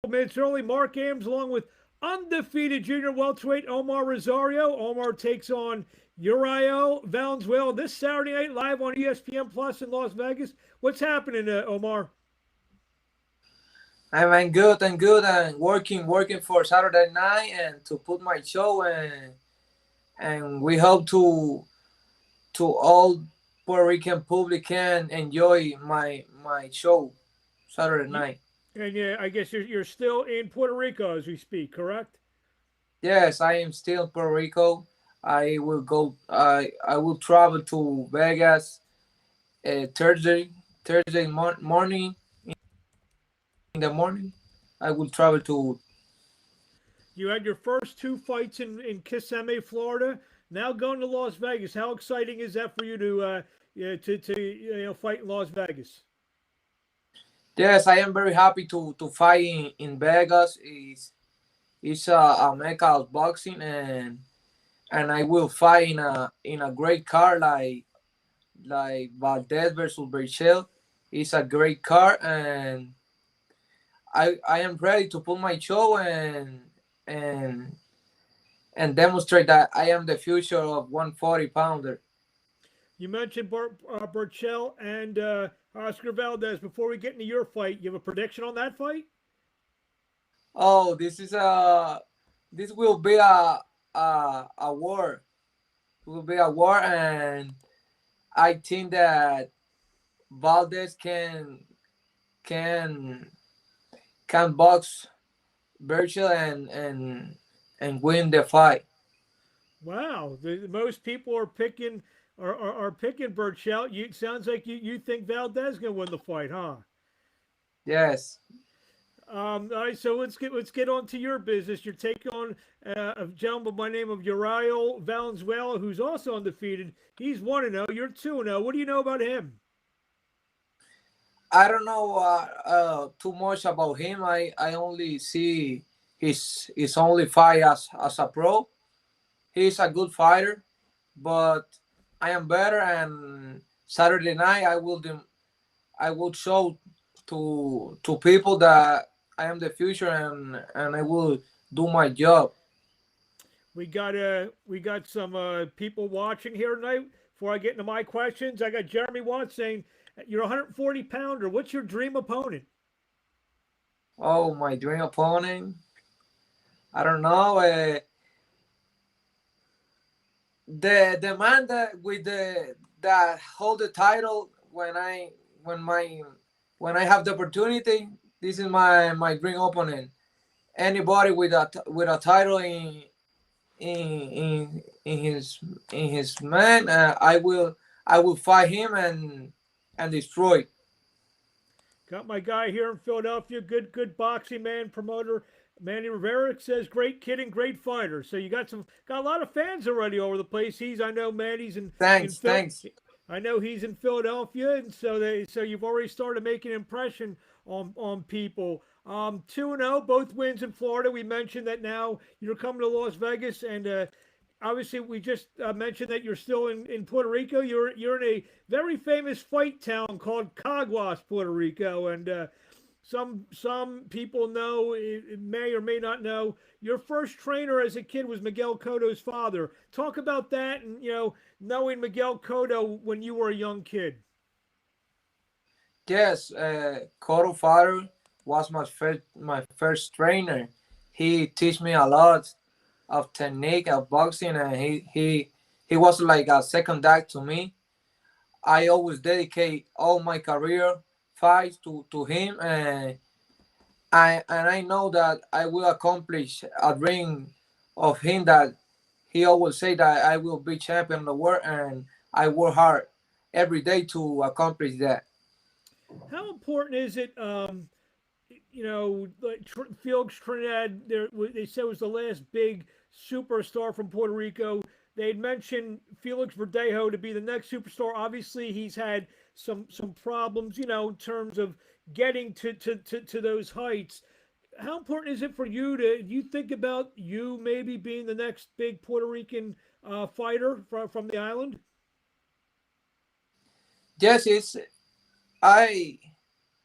minutes early. Mark Ames along with undefeated junior welterweight Omar Rosario. Omar takes on Uriel Valenzuela this Saturday night live on ESPN Plus in Las Vegas. What's happening, Omar? I'm good and good and working for Saturday night and to put my show and we hope to all Puerto Rican public can enjoy my show Saturday You, night. and yeah, I guess you're still in Puerto Rico as we speak, correct? Yes, I am still in Puerto Rico. I will go. I will travel to Vegas Thursday morning in the morning. I will travel to. You had your first two fights in Kissimmee, Florida. Now going to Las Vegas. How exciting is that for you to fight in Las Vegas? Yes, I am very happy to fight in Vegas. It's a mecca of boxing and I will fight in a great card like Valdez versus Berchel. It's a great card and I am ready to put my show and and demonstrate that I am the future of 140 pounder. You mentioned Burchell and Oscar Valdez. Before we get into your fight, you have a prediction on that fight? Oh, this will be a war. It will be a war, and I think that Valdez can can box Virgil and win the fight. Wow, most people are picking are picking Burchell. You sounds like you think Valdez gonna win the fight, huh? Yes, All right, so let's get on to your business. You're taking on a gentleman by the name of Uriel Valenzuela, who's also undefeated. He's 1-0. You're 2-0. What do you know about him? I don't know too much about him. I only see his only fight as a pro. He's a good fighter, but I am better. And Saturday night I will show to people that I am the future and I will do my job. We got some people watching here tonight. Before I get into my questions, I got Jeremy Watts saying you're a 140 pounder. What's your dream opponent? Oh, my dream opponent. I don't know. The man that with the that hold the title when my when I have the opportunity. This is my dream opponent. Anybody with a title in his man, I will fight him and destroy. Got my guy here in Philadelphia. Good boxing man, promoter. Manny Rivera says great kid and great fighter. So you got a lot of fans already over the place. I know Manny's in Phil. Thanks. I know he's in Philadelphia, and so you've already started making an impression on people. 2-0, both wins in Florida. We mentioned that now you're coming to Las Vegas, and obviously we just mentioned that you're still in Puerto Rico. You're in a very famous fight town called Caguas, Puerto Rico, and some people know, may or may not know, your first trainer as a kid was Miguel Cotto's father. Talk about that, and knowing Miguel Cotto when you were a young kid. Yes, Coro Father was my first trainer. He teach me a lot of technique of boxing, and he was like a second dad to me. I always dedicate all my career fights to him, and I know that I will accomplish a dream of him that he always say that I will be champion of the world, and I work hard every day to accomplish that. How important is it? Like Felix Trinidad, they said was the last big superstar from Puerto Rico. They had mentioned Felix Verdejo to be the next superstar. Obviously, he's had some problems, in terms of getting to those heights. How important is it for you to you think about you maybe being the next big Puerto Rican fighter from the island? Yes, it's I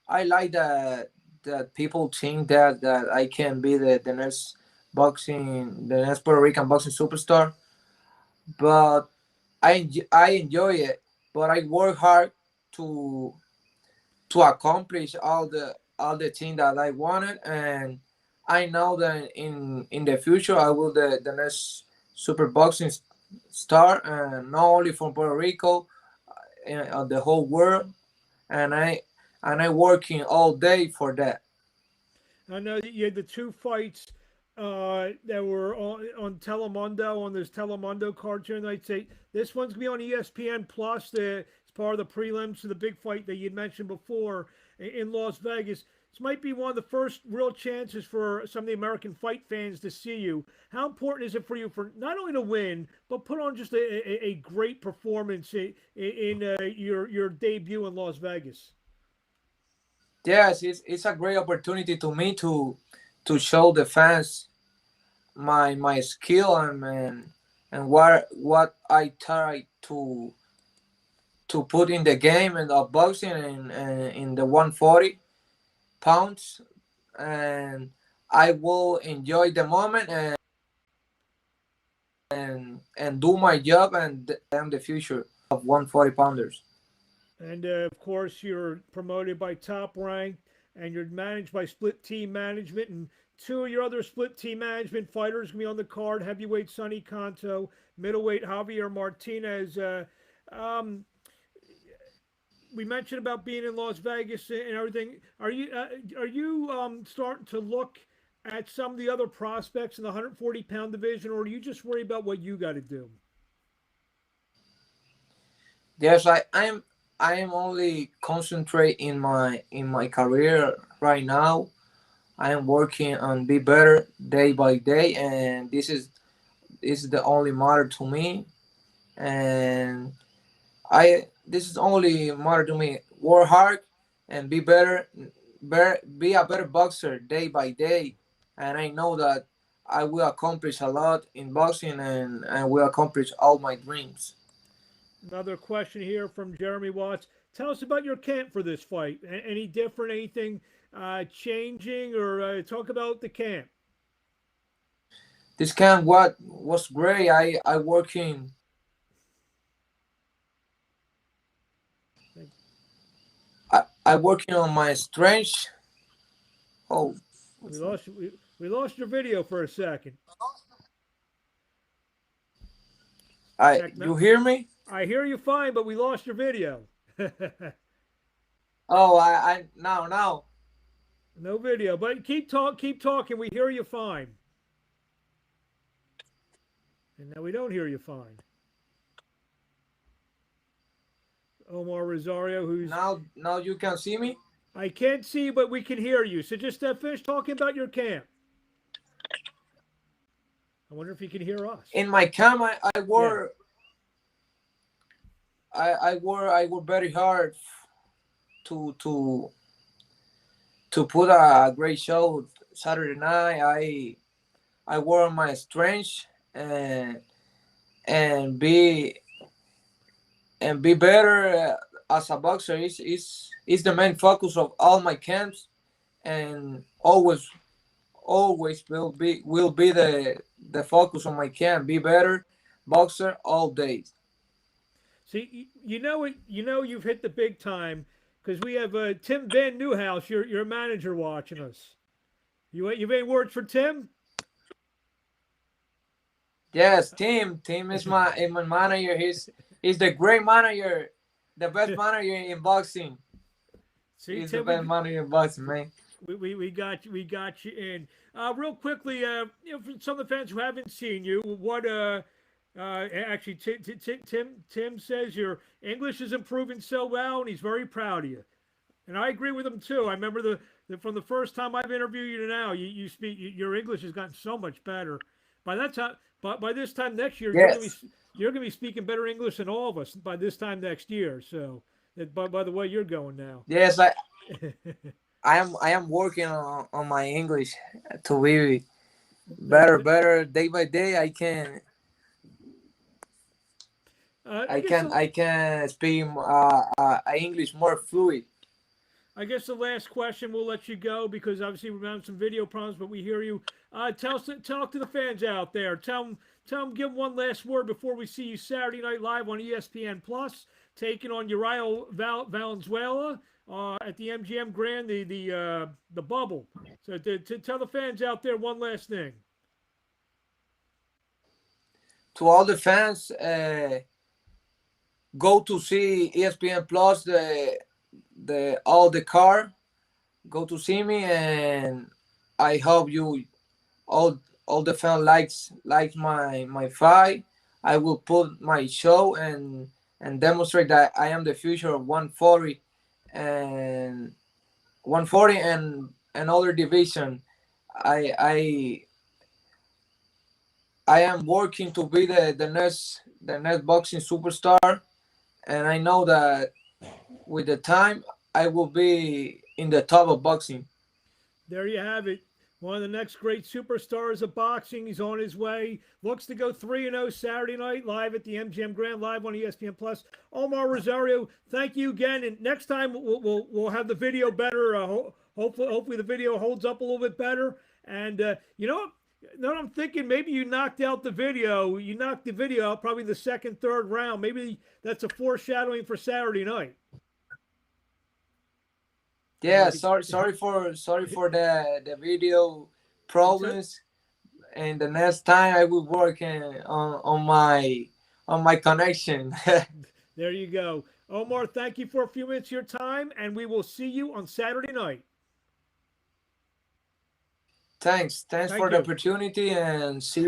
I like that that people think that I can be the next the next Puerto Rican boxing superstar, but I enjoy it. But I work hard to to accomplish all the things that I wanted, and I know that in the future I will the next super boxing star, and not only from Puerto Rico, the whole world, and I working all day for that. I know that you had the two fights that were on Telemundo, on this Telemundo cartoon. I'd say this one's gonna be on ESPN Plus. It's part of the prelims to the big fight that you'd mentioned before in Las Vegas. This might be one of the first real chances for some of the American fight fans to see you. How important is it for you for not only to win, but put on just a great performance in your debut in Las Vegas? Yes, it's a great opportunity to me to show the fans my skill and what I try to put in the game and of boxing in the 140 pounds, and I will enjoy the moment and do my job, and am the future of 140 pounders. And of course, you're promoted by Top Rank, and you're managed by Split Team Management. And two of your other Split Team Management fighters gonna be on the card: heavyweight Sonny Canto, middleweight Javier Martinez. Um, we mentioned about being in Las Vegas and everything. Are you starting to look at some of the other prospects in the 140-pound division, or do you just worry about what you got to do? Yes, I am only concentrate in my career right now. I am working on be better day by day, and this is the only matter to me. And I this is only matter to me. Work hard and be better, be a better boxer day by day. And I know that I will accomplish a lot in boxing, and will accomplish all my dreams. Another question here from Jeremy Watts. Tell us about your camp for this fight. Any different? Anything changing? Or talk about the camp. This camp what was great. I working I working on my strength. Oh, We what's that? lost we lost your video for a second. Check now. You hear me? I hear you fine, but we lost your video. Oh, I now. No video, but keep talking. We hear you fine, and now we don't hear you fine. Omar Rosario, who's Now you can see me. I can't see, but we can hear you. So just finish talking about your camp. I wonder if you can hear us. In my camp, I Yeah. work I work very hard to to to put a great show Saturday night. I work on my strength and be better as a boxer. Is the main focus of all my camps, and always will be the focus on my camp. Be better boxer all days. See, you know it. You know you've hit the big time because we have Tim Van Newhouse, your manager, watching us. You have any words for Tim? Yes, Tim is my manager. He's the great manager, the best manager in boxing. See, He's the Tim, best manager in boxing, man. we got you in. Real quickly, for some of the fans who haven't seen you, what actually Tim says your English is improving so well, and he's very proud of you. And I agree with him too. I remember from the first time I've interviewed you to now, you speak your English has gotten so much better. By that time, by this time next year, Yes, you're gonna be speaking better English than all of us by this time next year. So, by the way you're going now. yes, I am working on my English to be No, better day by day. I guess I can speak English more fluid. I guess the last question, we'll let you go because obviously we're having some video problems, but we hear you. Talk to the fans out there. Tell them, give them one last word before we see you Saturday Night Live on ESPN Plus, taking on Uriel Valenzuela at the MGM Grand, the bubble. So to tell the fans out there one last thing. To all the fans, go to see ESPN Plus, the all the car. Go to see me, and I hope you all the fan likes my fight. I will put my show and demonstrate that I am the future of 140 and 140 and other division. I I am working to be the next boxing superstar, and I know that with the time I will be in the top of boxing. There you have it. One of the next great superstars of boxing. He's on his way. Looks to go 3-0 Saturday night live at the MGM Grand, live on ESPN Plus. Omar Rosario, thank you again. And next time we'll have the video better. Hopefully the video holds up a little bit better. And you know what? Now I'm thinking maybe you knocked out the video. You knocked the video out probably the second, third round. Maybe that's a foreshadowing for Saturday night. Yeah, sorry for the video problems. And the next time I will work on my connection. There you go. Omar, thank you for a few minutes of your time, and we will see you on Saturday night. Thanks Thank for the you. opportunity, and see